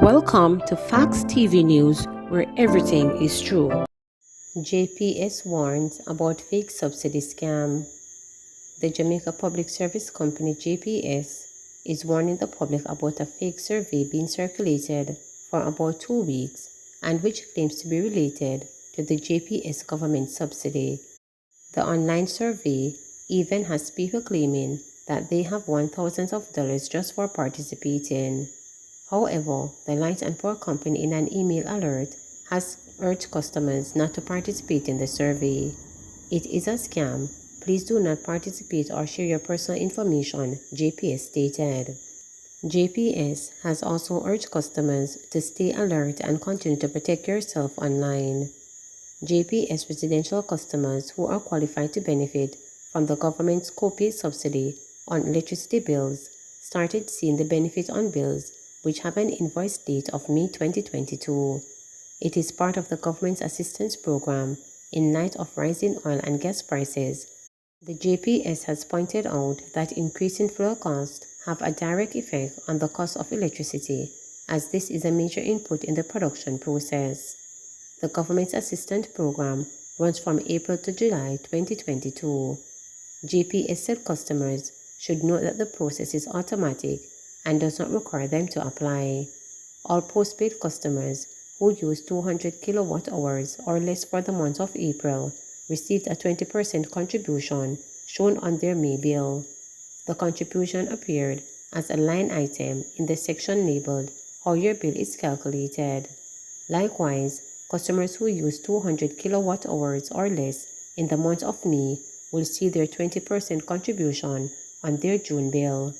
Welcome to Facts TV News, where everything is true. JPS warns about fake subsidy scam. The Jamaica Public Service Company JPS is warning the public about a fake survey being circulated for about 2 weeks and which claims to be related to the JPS government subsidy. The online survey even has people claiming that they have won thousands of dollars just for participating. However, the Light and Power Company in an email alert has urged customers not to participate in the survey. It is a scam. Please do not participate or share your personal information, JPS stated. JPS has also urged customers to stay alert and continue to protect yourself online. JPS residential customers who are qualified to benefit from the government's co-pay subsidy on electricity bills started seeing the benefit on bills which have an invoice date of May 2022. It is part of the government's assistance program in light of rising oil and gas prices. The JPS has pointed out that increasing fuel costs have a direct effect on the cost of electricity, as this is a major input in the production process. The government's assistance program runs from April to July 2022. JPS said customers should note that the process is automatic and does not require them to apply. All postpaid customers who use 200 kilowatt hours or less for the month of April received a 20% contribution shown on their May bill. The contribution appeared as a line item in the section labeled How Your Bill is Calculated. Likewise, customers who use 200 kilowatt hours or less in the month of May will see their 20% contribution on their June bill.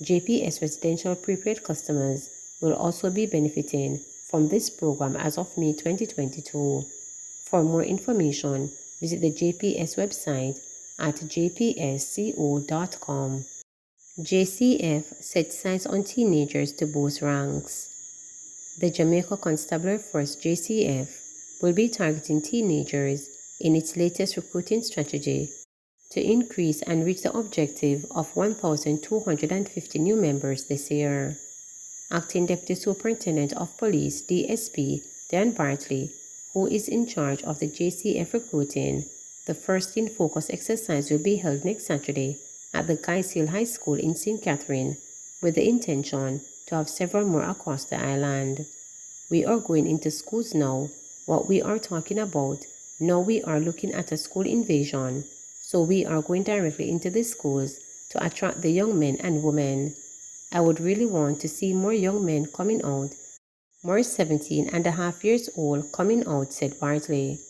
JPS residential prepaid customers will also be benefiting from this program as of May 2022. For more information, visit the JPS website at jpsco.com. JCF sets sights on teenagers to boost ranks. The Jamaica Constabulary Force JCF will be targeting teenagers in its latest recruiting strategy to increase and reach the objective of 1,250 new members this year. Acting Deputy Superintendent of Police DSP Dan Bartley, who is in charge of the JCF recruiting, the first Teen Focus exercise will be held next Saturday at the Guys Hill High School in St. Catherine, with the intention to have several more across the island. We are going into schools now. What we are talking about now, we are looking at a school invasion. So we are going directly into the schools to attract the young men and women. I would really want to see more young men coming out, more 17.5 years old coming out, said Bartley.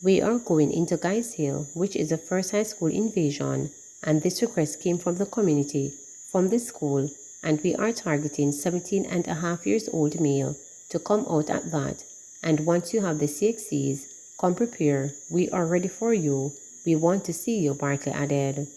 We are going into Guys Hill, which is the first high school invasion, and this request came from the community, from the school, and we are targeting 17.5 years old male to come out at that. And once you have the CXCs, come prepare. We are ready for you. We want to see you, Bartley added.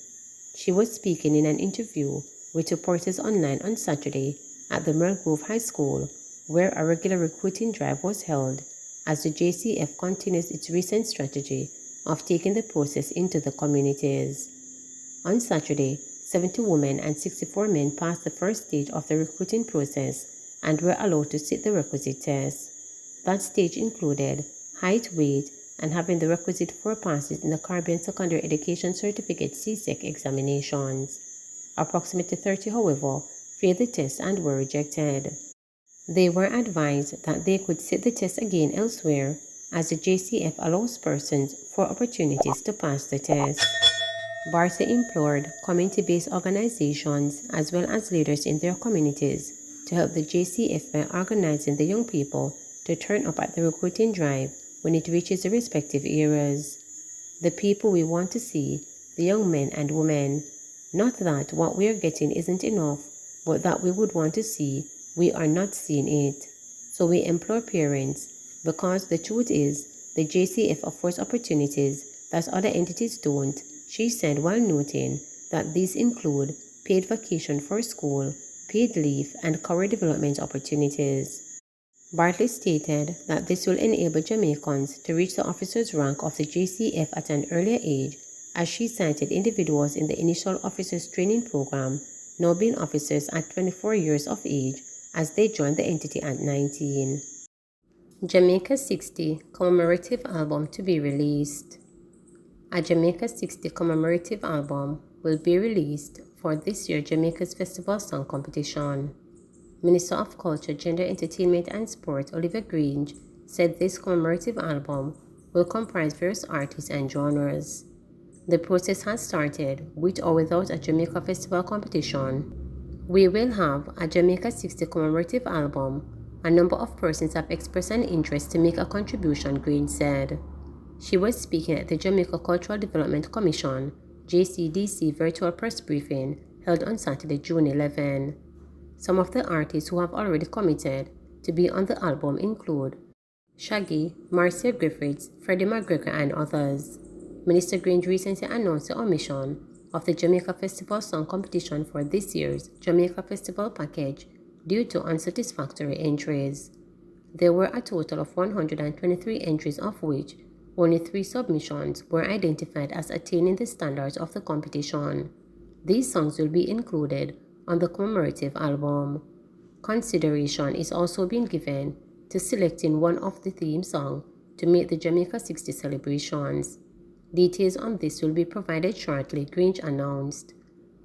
She was speaking in an interview with reporters online on Saturday at the Merle Grove High School, where a regular recruiting drive was held, as the JCF continues its recent strategy of taking the process into the communities. On Saturday, 70 women and 64 men passed the first stage of the recruiting process and were allowed to sit the requisite tests. That stage included height, weight, and having the requisite 4 passes in the Caribbean Secondary Education Certificate CSEC examinations. Approximately 30, however, failed the test and were rejected. They were advised that they could sit the test again elsewhere, as the JCF allows persons 4 opportunities to pass the test. Bartley implored community-based organizations as well as leaders in their communities to help the JCF by organizing the young people to turn up at the recruiting drive when it reaches the respective areas. The people we want to see, the young men and women. Not that what we are getting isn't enough, but that we would want to see, we are not seeing it. So we implore parents, because the truth is, the JCF offers opportunities that other entities don't, she said, while noting that these include paid vacation for school, paid leave, and career development opportunities. Bartley stated that this will enable Jamaicans to reach the officer's rank of the JCF at an earlier age, as she cited individuals in the initial officers training program now being officers at 24 years of age as they joined the entity at 19. Jamaica 60 commemorative album to be released. A Jamaica 60 commemorative album will be released for this year's Jamaica's Festival Song Competition. Minister of Culture, Gender, Entertainment and Sport Oliver Grange said this commemorative album will comprise various artists and genres. The process has started with or without a Jamaica Festival competition. We will have a Jamaica 60 commemorative album. A number of persons have expressed an interest to make a contribution, Grange said. She was speaking at the Jamaica Cultural Development Commission JCDC virtual press briefing held on Saturday, June 11. Some of the artists who have already committed to be on the album include Shaggy, Marcia Griffiths, Freddie McGregor, and others. Minister Grange recently announced the omission of the Jamaica Festival Song Competition for this year's Jamaica Festival package due to unsatisfactory entries. There were a total of 123 entries, of which only 3 submissions were identified as attaining the standards of the competition. These songs will be included on the commemorative album. Consideration is also being given to selecting one of the theme songs to make the Jamaica 60 celebrations. Details on this will be provided shortly, Grange announced,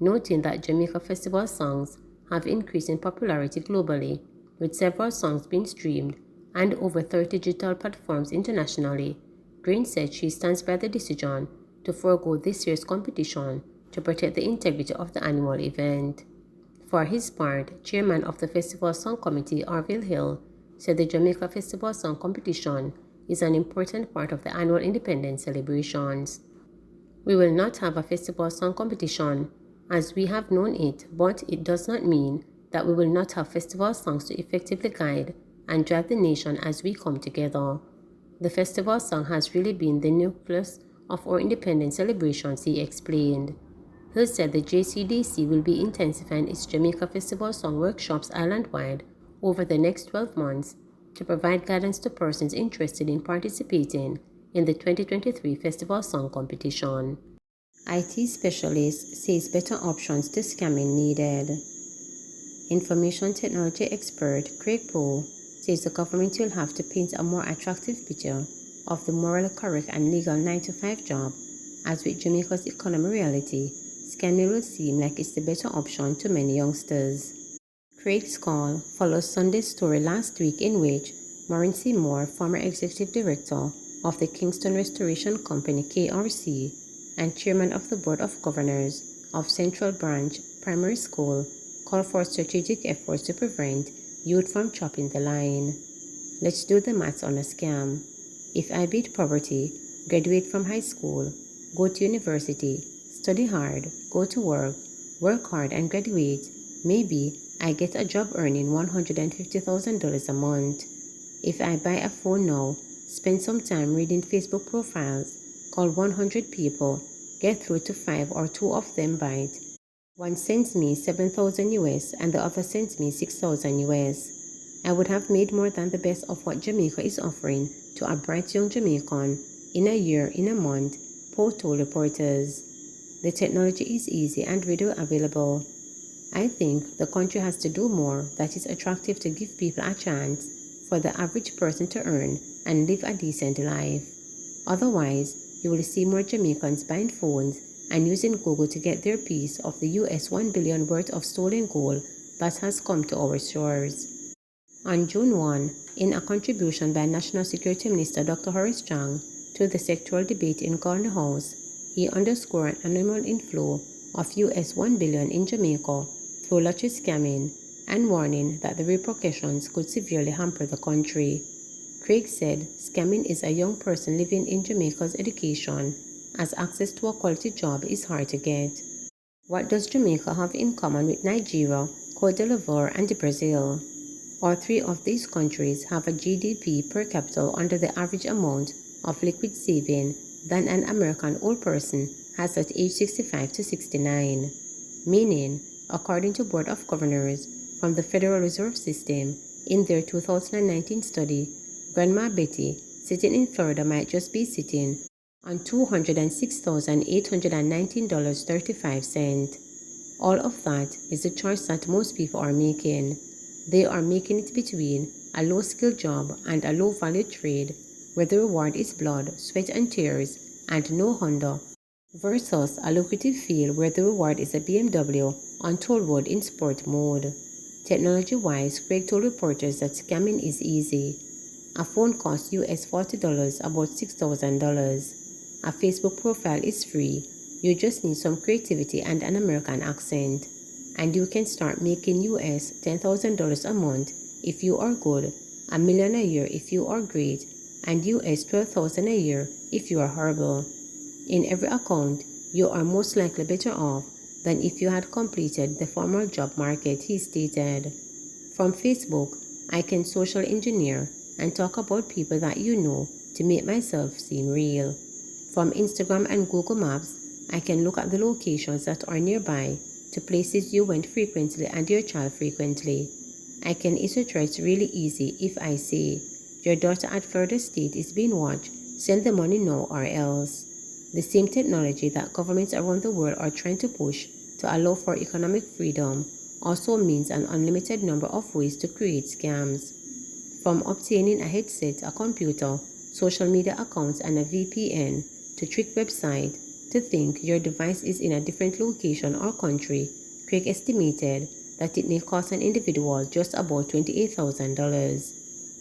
noting that Jamaica Festival songs have increased in popularity globally, with several songs being streamed and over 30 digital platforms internationally. Grange said she stands by the decision to forego this year's competition to protect the integrity of the annual event. For his part, chairman of the Festival Song Committee, Orville Hill, said the Jamaica Festival Song Competition is an important part of the annual independence celebrations. We will not have a Festival Song Competition as we have known it, but it does not mean that we will not have festival songs to effectively guide and drive the nation as we come together. The festival song has really been the nucleus of our independence celebrations, he explained. Hill said the JCDC will be intensifying its Jamaica Festival Song workshops island-wide over the next 12 months to provide guidance to persons interested in participating in the 2023 Festival Song Competition. IT specialist says better options to scamming needed. Information technology expert Craig Poe says the government will have to paint a more attractive picture of the morally correct and legal 9-to-5 job, as with Jamaica's economic reality, scamming will seem like it's the better option to many youngsters. Craig's call follows Sunday's story last week in which Maureen Seymour, former executive director of the Kingston Restoration Company KRC and chairman of the Board of Governors of Central Branch Primary School, called for strategic efforts to prevent youth from chopping the line. Let's do the maths on a scam. If I beat poverty, graduate from high school, go to university, study hard, go to work hard and graduate, maybe I get a job earning $150,000 a month. If I buy a phone now, spend some time reading Facebook profiles, call 100 people, get through to 5 or 2 of them bite. One sends me $7,000 US and the other sends me $6,000 US. I would have made more than the best of what Jamaica is offering to a bright young Jamaican in a year, in a month, Poe told reporters. The technology is easy and readily available. I think the country has to do more that is attractive to give people a chance for the average person to earn and live a decent life. Otherwise, you will see more Jamaicans buying phones and using Google to get their piece of the US $1 billion worth of stolen gold that has come to our shores. On June 1, in a contribution by National Security Minister Dr. Horace Chang to the sectoral debate in Governor House, he underscored an annual inflow of US $1 billion in Jamaica through lottery scamming and warning that the repercussions could severely hamper the country. Craig said scamming is a young person living in Jamaica's education, as access to a quality job is hard to get. What does Jamaica have in common with Nigeria, Cote d'Ivoire, and Brazil? All 3 of these countries have a GDP per capita under the average amount of liquid saving than an American old person has at age 65 to 69. Meaning, according to Board of Governors from the Federal Reserve System, in their 2019 study, Grandma Betty, sitting in Florida, might just be sitting on $206,819.35. All of that is the choice that most people are making. They are making it between a low-skill job and a low-value trade where the reward is blood, sweat and tears and no Honda, versus a lucrative field where the reward is a BMW on toll road in sport mode. Technology-wise, Craig told reporters that scamming is easy. A phone costs US $40, about $6,000. A Facebook profile is free. You just need some creativity and an American accent. And you can start making US $10,000 a month if you are good, $1 million a year if you are great, and US $12,000 a year if you are horrible. In every account, you are most likely better off than if you had completed the formal job market, he stated. From Facebook, I can social engineer and talk about people that you know to make myself seem real. From Instagram and Google Maps, I can look at the locations that are nearby to places you went frequently and your child frequently. I can issue threats really easy if I say, your daughter at Florida State is being watched, send the money now or else. The same technology that governments around the world are trying to push to allow for economic freedom also means an unlimited number of ways to create scams. From obtaining a headset, a computer, social media accounts, and a VPN to trick website to think your device is in a different location or country, Craig estimated that it may cost an individual just about $28,000.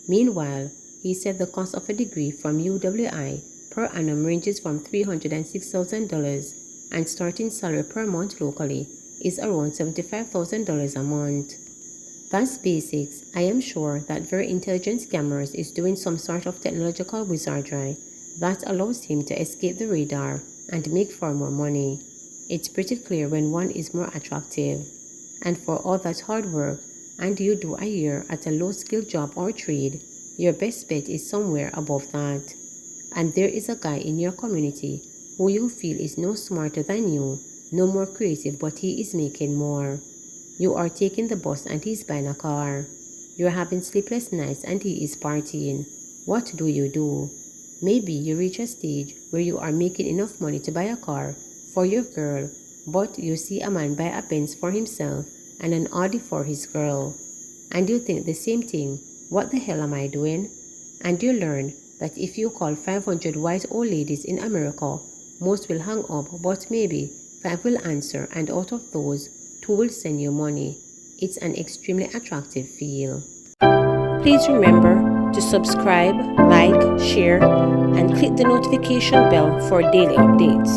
Meanwhile, he said the cost of a degree from UWI per annum ranges from $306,000 and starting salary per month locally is around $75,000 a month. That's basics. I am sure that very intelligent scammers is doing some sort of technological wizardry that allows him to escape the radar and make far more money. It's pretty clear when one is more attractive. And for all that hard work, and you do a year at a low-skill job or trade, your best bet is somewhere above that. And there is a guy in your community who you feel is no smarter than you, no more creative, but he is making more. You are taking the bus and he's buying a car. You're having sleepless nights and he is partying. What do? Maybe you reach a stage where you are making enough money to buy a car for your girl, but you see a man buy a Benz for himself and an Audi for his girl. And you think the same thing, what the hell am I doing? And you learn that if you call 500 white old ladies in America, most will hang up, but maybe 5 will answer, and out of those, 2 will send you money. It's an extremely attractive feel. Please remember to subscribe, like, share, and click the notification bell for daily updates.